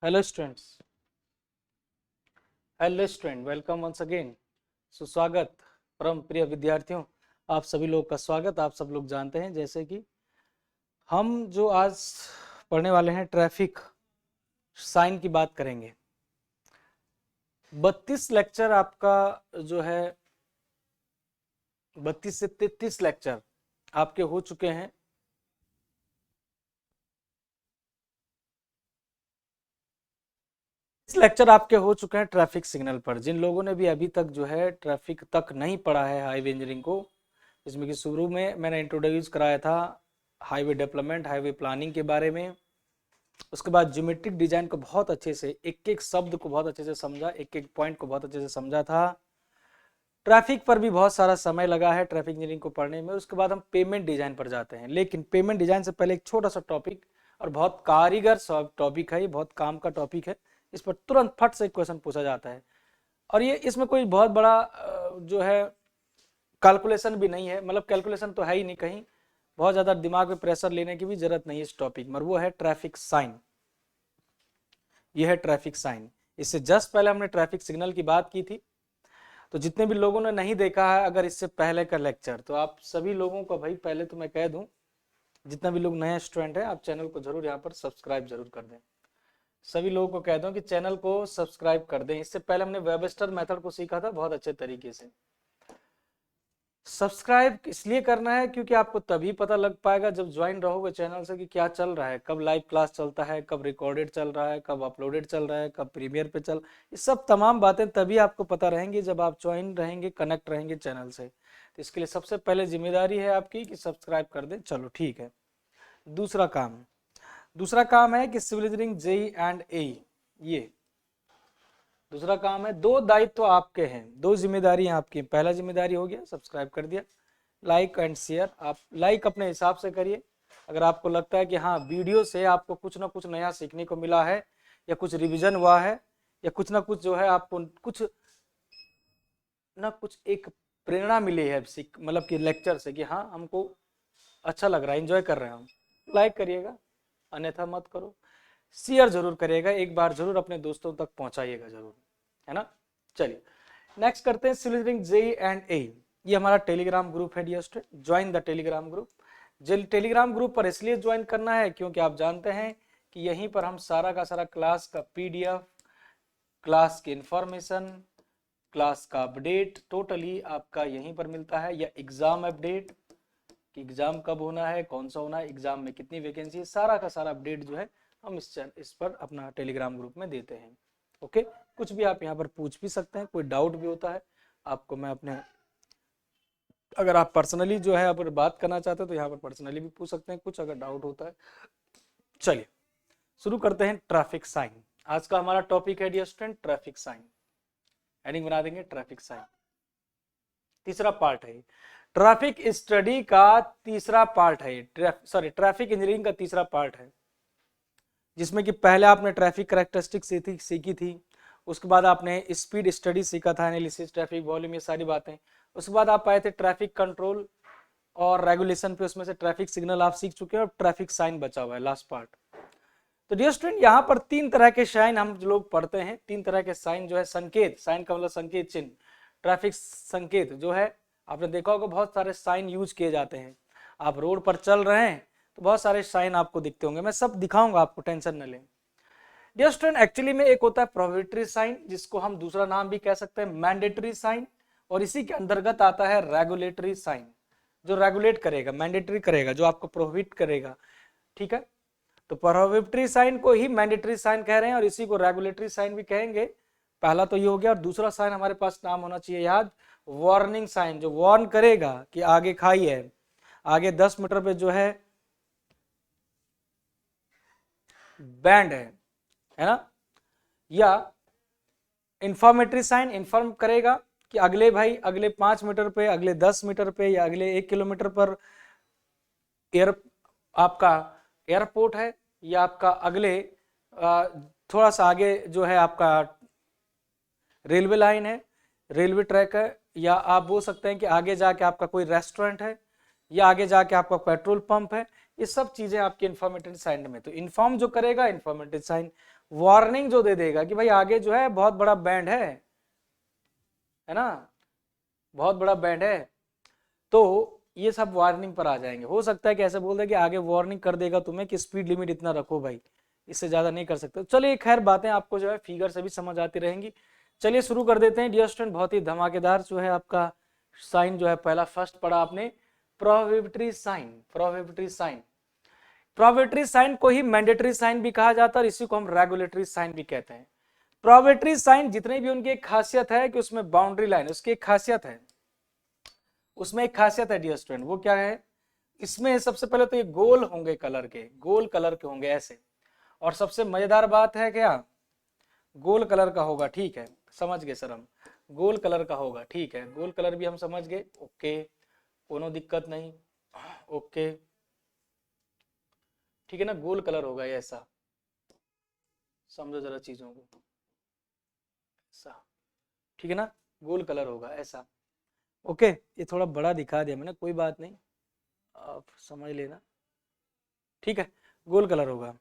Hello students, welcome once again. सुस्वागत परम प्रिय विद्यार्थियों, आप सभी लोग का स्वागत। आप सब लोग जानते हैं जैसे कि हम जो आज पढ़ने वाले हैं ट्रैफिक साइन की बात करेंगे। 32 लेक्चर आपका जो है 32 से 33 लेक्चर आपके हो चुके हैं। इस लेक्चर आपके हो चुके हैं ट्रैफिक सिग्नल पर। जिन लोगों ने भी अभी तक जो है ट्रैफिक तक नहीं पढ़ा है हाईवे इंजीनियरिंग को, जिसमें कि शुरू में मैंने इंट्रोड्यूस कराया था हाईवे डेवलपमेंट, हाईवे प्लानिंग के बारे में। उसके बाद ज्योमेट्रिक डिजाइन को बहुत अच्छे से, एक एक शब्द को बहुत अच्छे से समझा, एक एक पॉइंट को बहुत अच्छे से समझा था। ट्रैफिक पर भी बहुत सारा समय लगा है ट्रैफिक इंजीनियरिंग को पढ़ने में। उसके बाद हम पेमेंट डिजाइन पर जाते हैं, लेकिन पेमेंट डिजाइन से पहले एक छोटा सा टॉपिक, और बहुत कारीगर टॉपिक है, ये बहुत काम का टॉपिक है। इस पर तुरंत फट से क्वेश्चन पूछा जाता है, और ये इसमें कोई बहुत बड़ा जो है कैलकुलेशन भी नहीं है, मतलब कैलकुलेशन तो है ही नहीं, कहीं बहुत ज्यादा दिमाग पे प्रेशर लेने की भी जरूरत नहीं है इस टॉपिक में। वो है ट्रैफिक साइन। ये है ट्रैफिक साइन। इससे जस्ट पहले हमने ट्रैफिक सिग्नल की बात की थी। तो जितने भी लोगों ने नहीं देखा है अगर इससे पहले का लेक्चर, तो आप सभी लोगों को भाई पहले तो मैं कह दूं, जितना भी लोग नए स्टूडेंट हैं आप चैनल को जरूर यहाँ पर सब्सक्राइब जरूर कर दें। सभी लोगों को कह दूं कि चैनल को सब्सक्राइब कर दें। इससे पहले हमने वेबस्टर मेथड को सीखा था बहुत अच्छे तरीके से। सब्सक्राइब इसलिए करना है क्योंकि आपको तभी पता लग पाएगा जब ज्वाइन रहोगे चैनल से कि क्या चल रहा है, कब लाइव क्लास चलता है, कब रिकॉर्डेड चल रहा है, कब अपलोडेड चल रहा है, कब प्रीमियर पे चल, ये सब तमाम बातें तभी आपको पता रहेंगी जब आप ज्वाइन रहेंगे, कनेक्ट रहेंगे चैनल से। तो इसके लिए सबसे पहले जिम्मेदारी है आपकी कि सब्सक्राइब कर दें। चलो ठीक है। दूसरा काम है कि civil engineering JE and AE, ये दूसरा काम है। दो दायित्व आपके हैं, दो जिम्मेदारी आपकी। पहला जिम्मेदारी हो गया सब्सक्राइब कर दिया, लाइक एंड शेयर। आप लाइक अपने हिसाब से करिए, अगर आपको लगता है कि हाँ वीडियो से आपको कुछ ना कुछ नया सीखने को मिला है, या कुछ रिवीजन हुआ है, या कुछ ना कुछ जो है आपको कुछ ना कुछ एक प्रेरणा मिली है, मतलब कि लेक्चर से, कि हाँ हमको अच्छा लग रहा है, एंजॉय कर रहे हैं हम, लाइक करिएगा, अन्यथा मत करो। शेयर जरूर करिएगा, एक बार जरूर अपने दोस्तों तक पहुंचाइएगा जरूर, है ना। चलिए नेक्स्ट करते हैं civil engineering JE and AE. ये हमारा टेलीग्राम ग्रुप है dear student, join the Telegram group. Telegram group पर इसलिए ज्वाइन करना है क्योंकि आप जानते हैं कि यहीं पर हम सारा का सारा क्लास का पीडीएफ, क्लास की इंफॉर्मेशन, क्लास का अपडेट टोटली आपका यहीं पर मिलता है, या एग्जाम अपडेट कि एग्जाम कब होना है, कौन सा होना है, एग्जाम में कितनी वैकेंसी है, सारा का सारा अपडेट जो है हम इस पर अपना टेलीग्राम ग्रुप में देते हैं। ओके, कुछ भी आप यहाँ पर पूछ भी सकते हैं, कोई डाउट भी होता है आपको, मैं अपने, अगर आप पर्सनली जो है अगर बात करना चाहते हैं तो यहाँ पर पर्सनली भी पूछ सकते हैं कुछ अगर डाउट होता है। चलिए शुरू करते हैं ट्रैफिक साइन। आज का हमारा टॉपिक है dear student traffic sign. Heading बना देंगे ट्रैफिक साइन। तीसरा पार्ट है ट्रैफिक स्टडी का, तीसरा पार्ट है, ट्रैफिक इंजीनियरिंग का तीसरा पार्ट है, जिसमें कि पहले आपने ट्रैफिक कैरेक्टरिस्टिक्स सीखी थी, उसके बाद आपने स्पीड स्टडी सीखा था, एनालिसिस, ट्रैफिक वॉल्यूम, ये सारी बातें। उसके बाद आप आए थे ट्रैफिक कंट्रोल और रेगुलेशन पे, उसमें से ट्रैफिक सिग्नल आप सीख चुके हैं, और ट्रैफिक साइन बचा हुआ है लास्ट पार्ट। तो डियर स्टूडेंट यहाँ पर तीन तरह के साइन हम लोग पढ़ते हैं, तीन तरह के साइन जो है, संकेत, साइन का मतलब संकेत चिन्ह, ट्रैफिक संकेत जो है, आपने देखा होगा बहुत सारे साइन यूज किए जाते हैं। आप रोड पर चल रहे हैं तो बहुत सारे साइन आपको दिखते होंगे, मैं सब दिखाऊंगा आपको, टेंशन न लें। डियर स्टूडेंट एक्चुअली में एक होता है प्रोहिबिटरी साइन, जिसको हम दूसरा नाम भी कह सकते हैं मैंडेटरी साइन, और इसी के अंतर्गत आता है रेगुलेटरी साइन, जो रेगुलेट करेगा, मैंडेटरी करेगा, जो आपको प्रोहिबिट करेगा। ठीक है, तो प्रोहिबिटरी साइन को ही मैंडेटरी साइन कह रहे हैं, और इसी को रेगुलेटरी साइन भी कहेंगे। पहला तो ये हो गया, और दूसरा साइन हमारे पास नाम होना चाहिए याद, वार्निंग साइन, जो वार्न करेगा कि आगे खाई है, आगे 10 मीटर पे जो है बैंड है ना। या इंफॉर्मेटरी साइन, इंफॉर्म करेगा कि अगले भाई अगले 5 मीटर पे, अगले 10 मीटर पे, या अगले 1 किलोमीटर पर आपका एयरपोर्ट है, या आपका अगले थोड़ा सा आगे जो है आपका रेलवे लाइन है, रेलवे ट्रैक है, या आप बोल सकते हैं कि आगे जाके आपका कोई रेस्टोरेंट है, या आगे जाके आपका पेट्रोल पंप है, ये सब चीजें आपके इन्फॉर्मेटिव साइन में। तो इन्फॉर्म जो करेगा इन्फॉर्मेटिव साइन, वार्निंग जो दे देगा कि भाई आगे जो है बहुत बड़ा बैंड है ना, बहुत बड़ा बैंड है, तो ये सब वार्निंग पर आ जाएंगे। हो सकता है कि ऐसे बोल दे कि आगे वार्निंग कर देगा तुम्हें कि स्पीड लिमिट इतना रखो भाई, इससे ज्यादा नहीं कर सकते। चलिए खैर बातें आपको जो है फिगर से भी समझ आती रहेंगी। चलिए शुरू कर देते हैं डियर स्टूडेंट। बहुत ही धमाकेदार जो है आपका साइन जो है पहला फर्स्ट पढ़ा आपने, prohibitory sign. Prohibitory sign, prohibitory sign को ही मैंडेटरी साइन भी कहा जाता है और इसी को हम रेगुलेटरी साइन भी कहते हैं। प्रोहिबिटरी साइन जितने भी उनकी एक खासियत है कि उसमें बाउंड्री लाइन, उसकी एक खासियत है, उसमें एक खासियत है डियर स्टूडेंट, वो क्या है, इसमें सबसे पहले तो ये गोल होंगे कलर के, गोल कलर के होंगे ऐसे। और सबसे मजेदार बात है क्या, गोल कलर का होगा, ठीक है, समझ गए सर हम, गोल कलर का होगा, ठीक है, गोल कलर भी हम समझ गए, ओके, कोनो दिक्कत नहीं, ओके, ठीक है ना, गोल कलर होगा ये ऐसा, समझो जरा चीजों को, ऐसा, ठीक है ना, गोल कलर होगा ऐसा, ओके। ये थोड़ा बड़ा दिखा दिया मैंने, कोई बात नहीं, आप समझ लेना, ठीक है, गोल कलर होगा।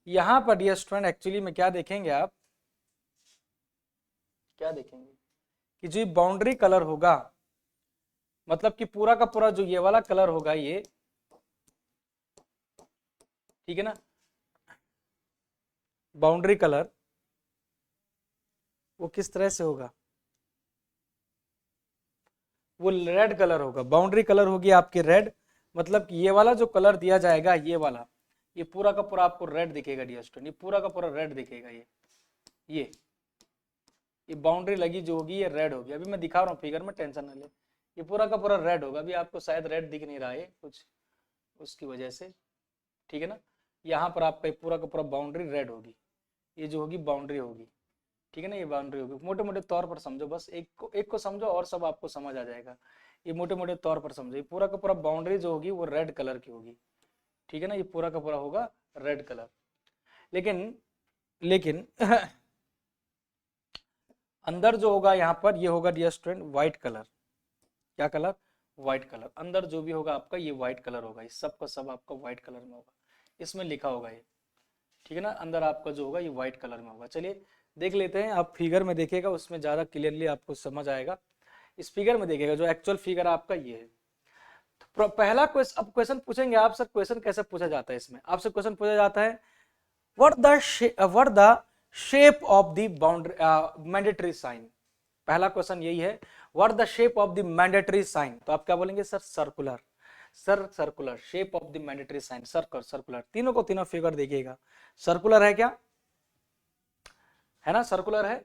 यहाँ पर डियर स्टूडेंट एक्चुअली में क्या देखेंगे आप, क्या देखेंगे कि जो बाउंड्री कलर होगा, मतलब कि पूरा का पूरा जो ये वाला कलर होगा ये, ठीक है ना, बाउंड्री कलर वो किस तरह से होगा, वो रेड कलर होगा। बाउंड्री कलर होगी आपकी रेड, मतलब कि ये वाला जो कलर दिया जाएगा, ये वाला, ये पूरा का पूरा आपको रेड दिखेगा डियर स्टूडेंट, ये पूरा का पूरा रेड दिखेगा, ये बाउंड्री लगी जो होगी ये रेड होगी। अभी मैं दिखा रहा हूँ फिगर में, टेंशन ना ले, ये पूरा का पूरा रेड होगा। अभी आपको शायद रेड दिख नहीं रहा है कुछ उसकी वजह से, ठीक है ना, यहाँ पर आपका पूरा का पूरा बाउंड्री रेड होगी, ये जो होगी बाउंड्री होगी, ठीक है ना, ये बाउंड्री होगी। मोटे मोटे तौर पर समझो, बस एक को समझो और सब आपको समझ आ जाएगा। ये मोटे मोटे तौर पर समझो, ये पूरा का पूरा बाउंड्री जो होगी वो रेड कलर की होगी, ठीक है ना, ये पूरा का पूरा होगा रेड कलर। लेकिन लेकिन अंदर जो होगा यहाँ पर ये होगा डियर स्टूडेंट व्हाइट कलर। क्या कलर, व्हाइट कलर। अंदर जो भी होगा आपका ये व्हाइट कलर होगा, ये सब का सब आपका व्हाइट कलर में होगा, इसमें लिखा होगा ये, ठीक है ना, अंदर आपका जो होगा ये व्हाइट कलर में होगा। चलिए देख लेते हैं, आप फिगर में देखेगा उसमें ज़्यादा क्लियरली आपको समझ आएगा। इस फिगर में देखेगा जो एक्चुअल फिगर आपका ये है। तो पहला क्वेश्चन, अब क्वेश्चन पूछेंगे आप सर, क्वेश्चन कैसे पूछा जाता है, इसमें आपसे क्वेश्चन पूछा जाता है what the shape of the boundary mandatory sign. पहला क्वेश्चन यही है, what the shape of the mandatory sign. तो आप क्या बोलेंगे sir, circular. Sir circular, shape of the mandatory sign circular, circular. तीनों को तीनों फिगर देखिएगा, सर्कुलर है क्या, है ना, सर्कुलर है।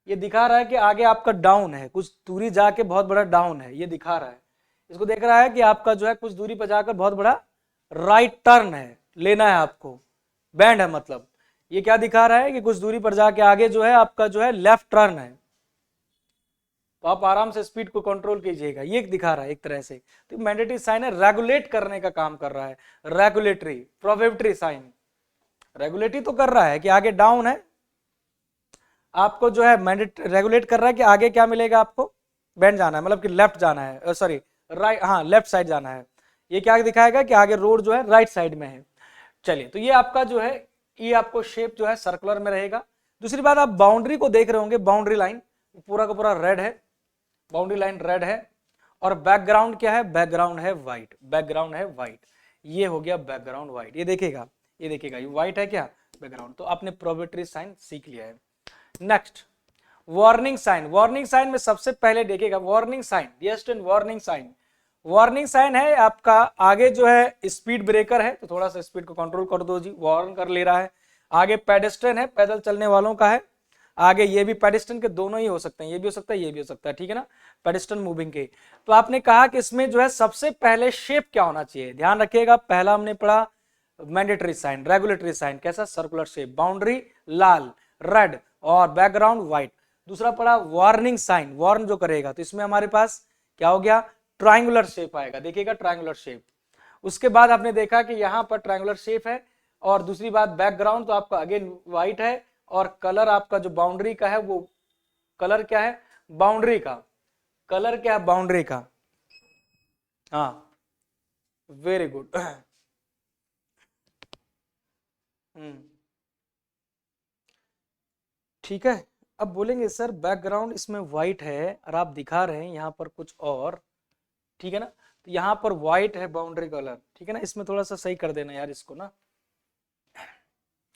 ये दिखा रहा है कि आगे आपका डाउन है, कुछ दूरी जाके बहुत बड़ा डाउन है, ये दिखा रहा है। इसको देख रहा है कि आपका जो है कुछ दूरी पर जाकर बहुत बड़ा राइट टर्न है, लेना है आपको, बैंड है मतलब। ये क्या दिखा रहा है कि कुछ दूरी पर जाके आगे जो है आपका जो है लेफ्ट टर्न है, तो आप आराम से स्पीड को कंट्रोल कीजिएगा, ये दिखा रहा है एक तरह से। तो मैंडेटरी साइन है, रेगुलेट करने का काम कर रहा है, रेगुलेटरी। प्रोहिबिटरी साइन रेगुलेटरी तो कर रहा है कि आगे डाउन है, आपको जो है मैंडेट रेगुलेट कर रहा है कि आगे क्या मिलेगा आपको, बैंड जाना है, मतलब कि लेफ्ट जाना है, सॉरी राइट, हाँ लेफ्ट साइड जाना है। ये क्या दिखाएगा कि आगे रोड जो है राइट साइड में है। चलिए तो ये आपका जो है, ये आपको शेप जो है सर्कुलर में रहेगा। दूसरी बात, आप बाउंड्री को देख रहे होंगे, बाउंड्री लाइन पूरा का पूरा रेड है, बाउंड्री लाइन रेड है, और बैकग्राउंड क्या है, बैकग्राउंड है व्हाइट, बैकग्राउंड है व्हाइट, ये हो गया बैकग्राउंड व्हाइट। ये देखिएगा, ये देखिएगा, ये व्हाइट है क्या बैकग्राउंड। तो आपने प्रोहिबिटरी साइन सीख लिया है। Next warning sign. Warning sign में सबसे पहले देखिएगा warning sign, just an warning sign. Warning sign है आपका, आगे जो है स्पीड ब्रेकर है, तो थोड़ा सा स्पीड को कंट्रोल कर दो जी, वार्न कर ले रहा है। आगे पेडेस्ट्रियन है, पैदल चलने वालों का है, आगे ये भी पेडेस्ट्रियन के दोनों ही हो सकते हैं, ये भी हो सकता है, ये भी हो सकता है, ठीक है ना, पेडेस्ट्रियन मूविंग के। तो आपने कहा कि इसमें जो है सबसे पहले शेप क्या होना चाहिए, ध्यान रखिएगा। पहला हमने पढ़ा मैंडेटरी साइन, रेगुलेटरी साइन कैसा, सर्कुलर शेप, बाउंड्री लाल रेड और बैकग्राउंड व्हाइट। दूसरा पढ़ा वार्निंग साइन, वार्न जो करेगा, तो इसमें हमारे पास क्या हो गया, ट्रायंगुलर शेप आएगा, देखिएगा ट्रायंगुलर शेप। उसके बाद आपने देखा कि यहाँ पर ट्रायंगुलर शेप है, और दूसरी बात बैकग्राउंड तो आपका अगेन व्हाइट है, और कलर आपका जो बाउंड्री का है वो कलर क्या है, बाउंड्री का कलर क्या है, बाउंड्री का, हाँ वेरी गुड। ठीक है। अब बोलेंगे सर बैकग्राउंड इसमें व्हाइट है और आप दिखा रहे हैं यहाँ पर कुछ और, ठीक है ना, तो यहाँ पर व्हाइट है बाउंड्री कलर, ठीक है ना, इसमें थोड़ा सा सही कर देना यार इसको ना।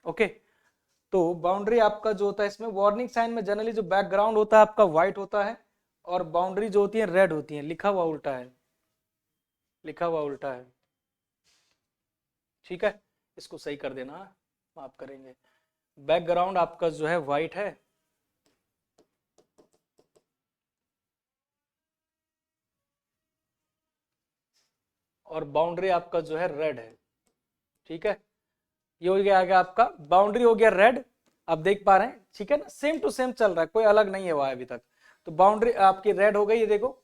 ओके, तो बाउंड्री आपका जो होता है इसमें वार्निंग साइन में जनरली जो बैकग्राउंड होता है आपका व्हाइट होता है और बाउंड्री जो होती है रेड होती है, लिखा हुआ उल्टा है, लिखा हुआ उल्टा है, ठीक है, इसको सही कर देना, माफ करेंगे। बैकग्राउंड आपका जो है व्हाइट है और बाउंड्री आपका जो है रेड है, ठीक है, ये हो गया आगे आपका बाउंड्री हो गया रेड, आप देख पा रहे हैं, ठीक है ना, सेम टू सेम चल रहा है, कोई अलग नहीं है वहां अभी तक। तो बाउंड्री आपकी रेड हो गई, ये देखो,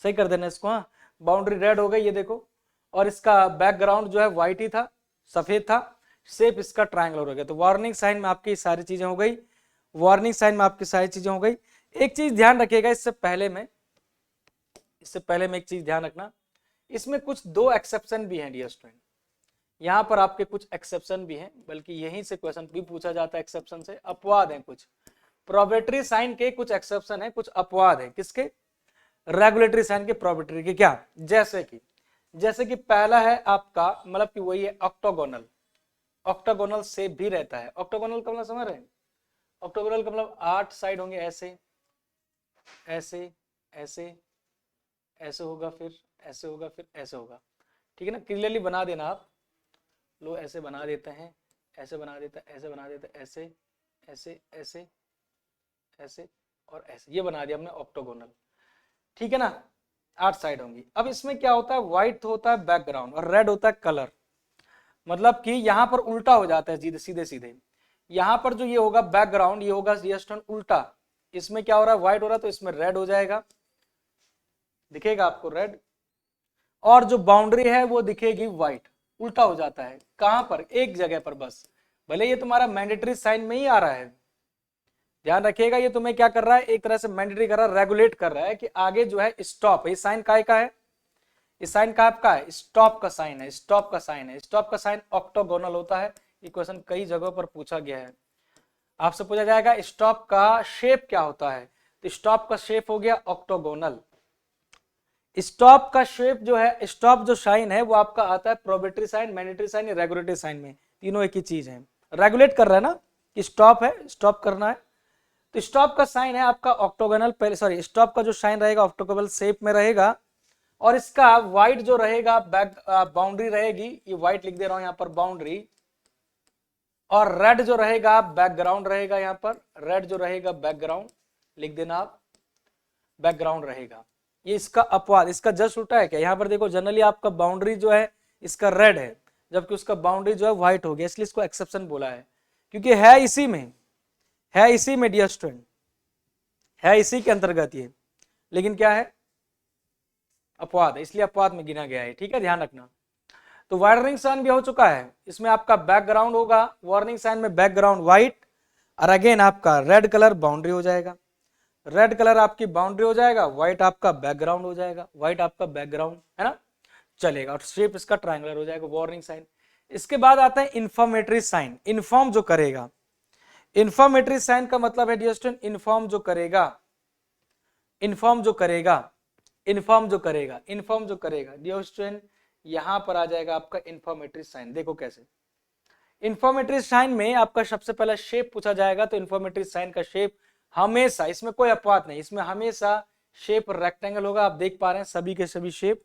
सही कर देना इसको, हाँ, बाउंड्री रेड हो गई, ये देखो, और इसका बैकग्राउंड जो है व्हाइट ही था, सफेद था, शेप इसका ट्रायंगल हो गया। तो वार्निंग साइन में आपकी सारी चीजें हो गई, वार्निंग साइन में आपकी सारी चीजें हो गई। एक चीज ध्यान रखिएगा इससे पहले में एक चीज ध्यान रखना, इसमें कुछ दो एक्सेप्शन भी हैं डियर स्टूडेंट, यहाँ पर आपके कुछ एक्सेप्शन भी हैं, बल्कि यहीं से क्वेश्चन भी पूछा जाता है एक्सेप्शन से, अपवाद हैं कुछ, प्रोबेटरी साइन के कुछ एक्सेप्शन है, कुछ अपवाद है, किसके, रेगुलेटरी साइन के, प्रोबेटरी के, क्या, जैसे कि पहला है आपका मतलब कि वही है ऑक्टोगोनल, ऑक्टागोनल शेप भी रहता है, ऑक्टागोनल का मतलब समझ रहे हैं, ऑक्टागोनल का मतलब 8 साइड होंगे, ऐसे ऐसे ऐसे ऐसे होगा, फिर ऐसे होगा, फिर ऐसे होगा, ठीक है ना, क्लियरली बना देना आप, लो ऐसे बना देते हैं, ऐसे बना देते हैं, ऐसे बना देते हैं, ऐसे ऐसे ऐसे ऐसे और ऐसे, ये बना दिया हमने ऑक्टोगोनल, ठीक है ना, 8 साइड होंगी। अब इसमें क्या होता है, व्हाइट होता है बैकग्राउंड और रेड होता है कलर, मतलब कि यहां पर उल्टा हो जाता है सीधे सीधे, यहां पर जो ये होगा बैकग्राउंड, ये होगा उल्टा, इसमें क्या हो रहा है, व्हाइट हो रहा है, तो इसमें रेड हो जाएगा, दिखेगा आपको रेड, और जो बाउंड्री है वो दिखेगी व्हाइट, उल्टा हो जाता है, कहां पर, एक जगह पर बस, भले ये तुम्हारा मैंडेटरी साइन में ही आ रहा है, ध्यान रखिएगा, ये तुम्हें क्या कर रहा है, एक तरह से मैंडेटरी कर रहा है, रेगुलेट कर रहा है कि आगे जो है स्टॉप, ये साइन काय का है, इस साइन का आपका है, स्टॉप का साइन है, स्टॉप का साइन है, स्टॉप का साइन ऑक्टोगोनल होता है, ये क्वेश्चन कई जगहों पर पूछा गया है, आपसे पूछा जाएगा स्टॉप का शेप क्या होता है, तो स्टॉप का शेप हो गया ऑक्टोगोनल, स्टॉप का शेप जो है, स्टॉप जो साइन है वो आपका आता है प्रोबेटरी साइन, मैंडेटरी साइन या रेगुलेटरी साइन में, तीनों एक ही चीज है, रेगुलेट कर रहा है ना कि स्टॉप है, स्टॉप करना है, तो स्टॉप का साइन है आपका ऑक्टोगोनल, पहले सॉरी स्टॉप का जो साइन रहेगा ऑक्टोगोनल शेप में रहेगा, और इसका व्हाइट जो रहेगा बैक बाउंड्री रहेगी, ये व्हाइट लिख दे रहा हूं यहाँ पर बाउंड्री, और रेड जो रहेगा बैकग्राउंड रहेगा, यहाँ पर रेड जो रहेगा बैकग्राउंड लिख देना आप, बैकग्राउंड रहेगा, ये इसका अपवाद, इसका जस्ट उल्टा है क्या, यहाँ पर देखो जनरली आपका बाउंड्री जो है इसका रेड है, जबकि उसका बाउंड्री जो है व्हाइट हो गया, इसलिए इसको एक्सेप्शन बोला है, क्योंकि है इसी में डियर स्टूडेंट, है इसी के अंतर्गत ये, लेकिन क्या है, अपवाद है, इसलिए अपवाद में गिना गया है, ठीक है, ध्यान रखना। तो वार्निंग साइन भी हो चुका है, इसमें आपका बैकग्राउंड होगा, वार्निंग साइन में बैकग्राउंड व्हाइट और अगेन आपका रेड कलर बाउंड्री हो जाएगा, रेड कलर आपकी बाउंड्री हो जाएगा, व्हाइट आपका बैकग्राउंड हो जाएगा, व्हाइट आपका बैकग्राउंड है ना, चलेगा, और शेप इसका ट्रायंगुलर हो जाएगा, वार्निंग साइन। इसके बाद आता है इन्फॉर्मेटरी साइन, इन्फॉर्म जो करेगा, इन्फॉर्मेटरी साइन का मतलब है डियर स्टूडेंट इन्फॉर्म जो करेगा, इन्फॉर्म जो करेगा, इन्फॉर्म जो करेगा, इन्फॉर्म जो करेगा, डियर स्टूडेंट यहां पर आ जाएगा आपका इन्फॉर्मेटरी साइन, देखो कैसे, इन्फॉर्मेटरी साइन में आपका सबसे पहला शेप पूछा जाएगा, तो इन्फॉर्मेटरी साइन का शेप हमेशा, इसमें कोई अपवाद नहीं, इसमें हमेशा शेप रेक्टेंगल होगा, आप देख पा रहे हैं सभी के सभी शेप,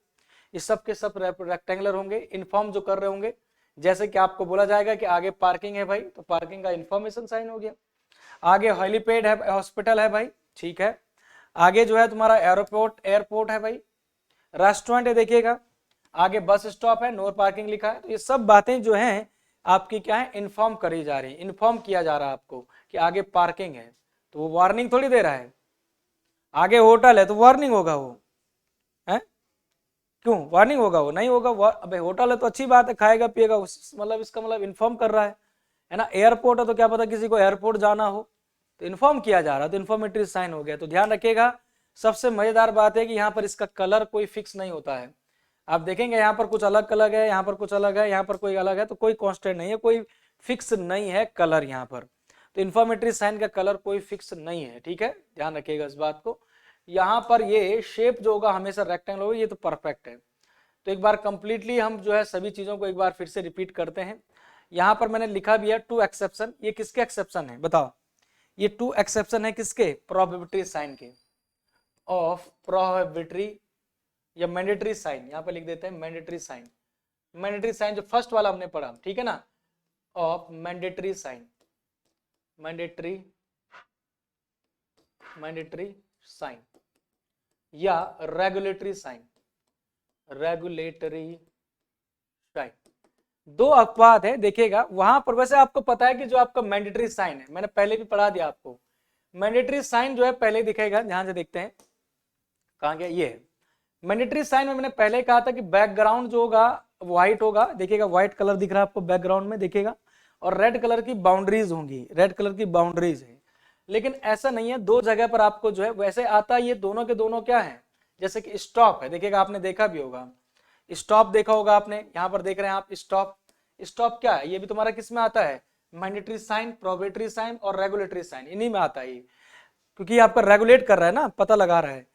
इस सब के सब रेक्टेंगुलर होंगे, इन्फॉर्म जो कर रहे होंगे, जैसे कि आपको बोला जाएगा कि आगे पार्किंग है भाई, तो पार्किंग का इन्फॉर्मेशन साइन हो गया, आगे हेलीपैड है, हॉस्पिटल है भाई, ठीक है, आगे जो है तुम्हारा एयरपोर्ट है भाई, रेस्टोरेंट है देखिएगा, आगे बस स्टॉप है, नो पार्किंग लिखा है, तो ये सब बातें जो हैं आपकी क्या है, इन्फॉर्म करी जा रही है, इन्फॉर्म किया जा रहा है आपको कि आगे पार्किंग है, तो वो वार्निंग थोड़ी दे रहा है, आगे होटल है तो वार्निंग होगा वो है, क्यों वार्निंग होगा, वो नहीं होगा, अबे होटल है तो अच्छी बात है, खाएगा पिएगा, मतलब इसका मतलब इन्फॉर्म कर रहा है ना, एयरपोर्ट है तो क्या पता किसी को एयरपोर्ट जाना हो, तो इन्फॉर्म किया जा रहा है, तो इन्फॉर्मेटरी साइन हो गया। तो ध्यान रखिएगा, सबसे मजेदार बात है कि यहाँ पर इसका कलर कोई फिक्स नहीं होता है, आप देखेंगे यहाँ पर कुछ अलग अलग है, यहाँ पर कुछ अलग है, यहाँ पर कोई अलग है, तो कोई कांस्टेंट नहीं है, कोई फिक्स नहीं है कलर यहाँ पर। तो इन्फॉर्मेटरी साइन का कलर कोई फिक्स नहीं है, ठीक है, ध्यान रखिएगा इस बात को। यहाँ पर ये शेप जो होगा हमेशा रेक्टेंगल होगा, ये तो परफेक्ट है। तो एक बार कंप्लीटली हम जो है सभी चीजों को एक बार फिर से रिपीट करते हैं। यहाँ पर मैंने लिखा भी है 2 एक्सेप्शन। ये किसके एक्सेप्शन है बताओ? ये 2 एक्सेप्शन है किसके? प्रोबेबिलिटी साइन के, ऑफ प्रोबेबिलिटी या मैंडेटरी साइन, यहाँ पे लिख देते हैं मैंडेटरी साइन। मैंडेटरी साइन जो फर्स्ट वाला हमने पढ़ा, ठीक है ना, of mandatory sign, mandatory sign या रेगुलेटरी साइन, रेगुलेटरी साइन। दो अपवाद है, देखिएगा वहां पर। वैसे आपको पता है कि जो आपका मैंडेटरी साइन है, मैंने पहले भी पढ़ा दिया आपको, मैंडेटरी साइन जो है पहले दिखेगा, ध्यान से देखते हैं कहां गया, ये है मैंडेटरी साइन में। मैंने पहले कहा था कि बैकग्राउंड जो होगा व्हाइट होगा, देखिएगा व्हाइट कलर दिख रहा है आपको बैकग्राउंड में, देखिएगा, और रेड कलर की बाउंड्रीज होंगी, रेड कलर की बाउंड्रीज है। लेकिन ऐसा नहीं है, दो जगह पर आपको जो है वैसे आता है, ये दोनों के दोनों क्या है, जैसे कि स्टॉप है, देखिएगा आपने देखा भी होगा, स्टॉप देखा होगा आपने, यहां पर देख रहे हैं आप स्टॉप। स्टॉप क्या है? ये भी तुम्हारा किस में आता है? मैंडेटरी साइन, प्रोबेबिलिटी साइन और रेगुलेटरी साइन, इन्हीं में आता है ये, क्योंकि आपका रेगुलेट कर रहा है ना, पता लगा रहा है।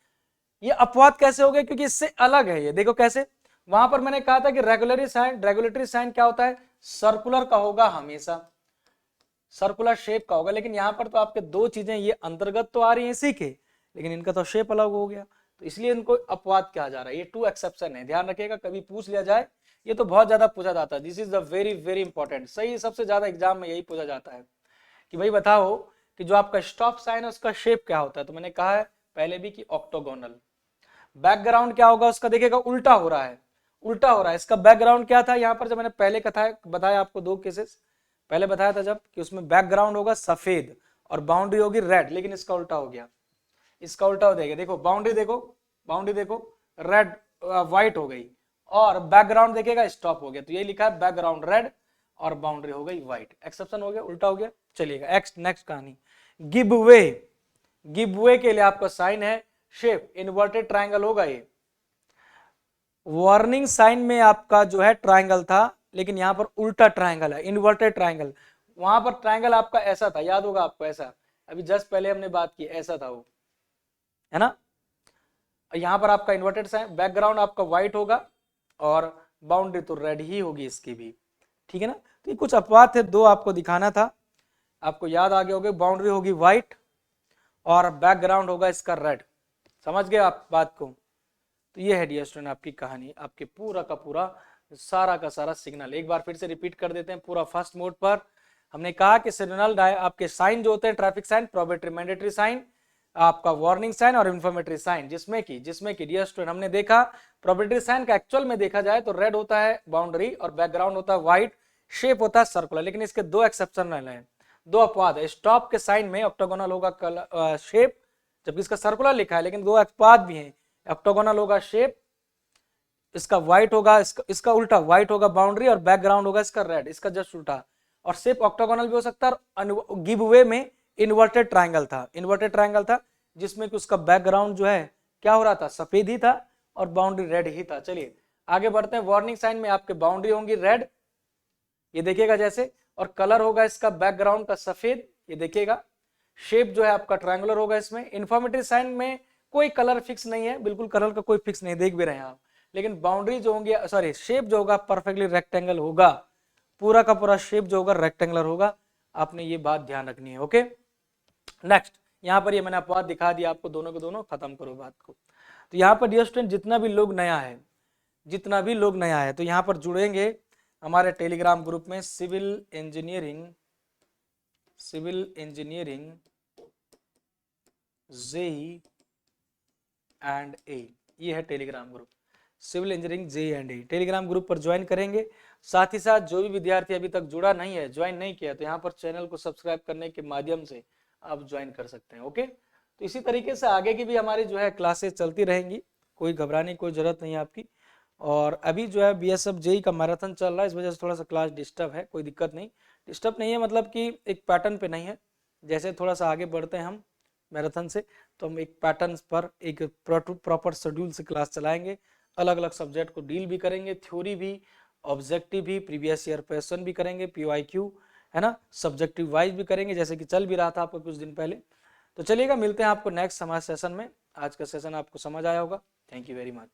ये अपवाद कैसे हो गए? क्योंकि इससे अलग है ये, देखो कैसे। वहां पर मैंने कहा था कि रेगुलेटरी साइन क्या होता है? सर्कुलर का होगा, हमेशा सर्कुलर शेप का होगा। लेकिन यहाँ पर तो आपके दो चीजें ये अंतर्गत तो आ रही हैं इसी के, लेकिन इनका तो शेप अलग हो गया, तो इसलिए इनको अपवाद कहा जा रहा है। ये 2 एक्सेप्शन है, ध्यान रखिएगा, कभी पूछ लिया जाए, ये तो बहुत ज्यादा पूछा जाता है। This is the very very important, सही, सबसे ज्यादा एग्जाम में यही पूछा जाता है कि भाई बताओ कि जो आपका स्टॉप साइन है उसका शेप क्या होता है। तो मैंने कहा है पहले भी कि ऑक्टोगोनल। बैकग्राउंड क्या होगा उसका? देखिएगा उल्टा हो रहा है, उल्टा हो रहा है। इसका बैकग्राउंड क्या था? यहाँ पर जब मैंने पहले कथा बताया आपको 2 केसेस पहले बताया था जब, कि उसमें बैकग्राउंड होगा सफेद और बाउंड्री होगी रेड, लेकिन इसका उल्टा हो गया, इसका उल्टा हो जाएगा। देखो बाउंड्री देखो, बाउंड्री देखो, रेड व्हाइट हो गई, और बैकग्राउंड देखिएगा स्टॉप हो गया। तो ये लिखा है बैकग्राउंड रेड और बाउंड्री हो गई व्हाइट, एक्सेप्शन हो गया, उल्टा हो गया। चलिएगा नेक्स्ट कहानी, गिव वे। गिव वे के लिए आपका साइन है शेप, इन्वर्टेड ट्राइंगल होगा ये। वार्निंग साइन में आपका जो है ट्राइंगल था, लेकिन यहां पर उल्टा ट्राइंगल है, इन्वर्टेड ट्राइंगल। वहां पर ट्राइंगल आपका ऐसा था, याद होगा आपको, ऐसा, अभी जस्ट पहले हमने बात की, ऐसा था वो, है ना। यहां पर आपका इन्वर्टेड साइन, बैकग्राउंड आपका व्हाइट होगा और बाउंड्री तो रेड ही होगी इसकी भी, ठीक है ना। तो ये कुछ अपवाद थे, 2 आपको दिखाना था, आपको याद आ गया होगा। बाउंड्री होगी व्हाइट और बैकग्राउंड होगा इसका रेड, समझ गए आप बात को। तो ये है डियर स्टूडेंट आपकी कहानी, आपके पूरा का पूरा सारा का सारा सिग्नल। एक बार फिर से रिपीट कर देते हैं पूरा फर्स्ट मोड पर। हमने कहा कि सिग्नल आपके साइन जो होते हैं, traffic sign, probability mandatory sign, आपका वार्निंग साइन और इन्फॉर्मेटरी साइन, जिसमें कि डियर स्टूडेंट हमने देखा प्रोबेबिलिटी साइन का एक्चुअल में देखा जाए तो रेड होता है बाउंड्री और बैकग्राउंड होता है व्हाइट, शेप होता है सर्कुलर। लेकिन इसके 2 एक्सेप्शन है, 2 अपवाद है। स्टॉप के साइन में ऑक्टागोनल होगा शेप, जबकि इसका सर्कुलर लिखा है, लेकिन 2 अपवाद भी हैं। ऑक्टागोनल होगा शेप, इसका व्हाइट होगा, इसका उल्टा व्हाइट होगा बाउंड्री और बैकग्राउंड होगा इसका रेड, इसका जस्ट उल्टा। और शेप ऑक्टागोनल भी हो सकता है। गिव वे में इन्वर्टेड ट्राइंगल था, इन्वर्टेड ट्राइंगल था, जिसमें कि उसका बैकग्राउंड जो है क्या हो रहा था, सफेद ही था और बाउंड्री रेड ही था। चलिए आगे बढ़ते हैं। वार्निंग साइन में आपके बाउंड्री होंगी रेड, ये देखिएगा जैसे, और कलर होगा इसका बैकग्राउंड का सफेद, ये देखिएगा। शेप जो है आपका ट्रायंगुलर होगा इसमें। इन्फॉर्मेटरी साइन में कोई कलर फिक्स नहीं है, बिल्कुल कलर का कोई फिक्स नहीं, देख भी रहे हैं आप। लेकिन बाउंड्री जो होंगी, सॉरी शेप जो होगा परफेक्टली रेक्टेंगल होगा, पूरा का पूरा शेप जो होगा रेक्टेंगुलर होगा। आपने ये बात ध्यान रखनी है, ओके। नेक्स्ट, यहाँ पर ये मैंने अपवाद दिखा दिया आपको, दोनों के दोनों, खत्म करो बात को। तो यहाँ पर डियर स्टूडेंट जितना भी लोग नया है, जितना भी लोग नया है, तो यहाँ पर जुड़ेंगे हमारे टेलीग्राम ग्रुप में, civil engineering JE and A, ये है Telegram group, civil engineering JE and A. Telegram group पर ज्वाइन करेंगे। साथ ही साथ जो भी विद्यार्थी अभी तक जुड़ा नहीं है, ज्वाइन नहीं किया, तो यहाँ पर चैनल को सब्सक्राइब करने के माध्यम से आप ज्वाइन कर सकते हैं, ओके। तो इसी तरीके से आगे की भी हमारी जो है क्लासेस चलती रहेंगी, कोई घबराने की कोई जरूरत नहीं है आपकी। और अभी जो है बीएसएफ जेई का मैराथन चल रहा है, इस वजह से थोड़ा सा क्लास डिस्टर्ब है, कोई दिक्कत नहीं, डिस्टर्ब नहीं है, मतलब कि एक पैटर्न पे नहीं है। जैसे थोड़ा सा आगे बढ़ते हैं हम मैराथन से, तो हम एक पैटर्न पर एक प्रॉपर शेड्यूल से क्लास चलाएंगे, अलग अलग सब्जेक्ट को डील भी करेंगे, थ्योरी भी, ऑब्जेक्टिव भी, प्रीवियस ईयर क्वेश्चन भी करेंगे, पीवाईक्यू, है ना, सब्जेक्टिव वाइज भी करेंगे जैसे कि चल भी रहा था आपको कुछ दिन पहले। तो चलिएगा, मिलते हैं आपको नेक्स्ट हमारे सेशन में। आज का सेशन आपको समझ आया होगा। Thank you very much.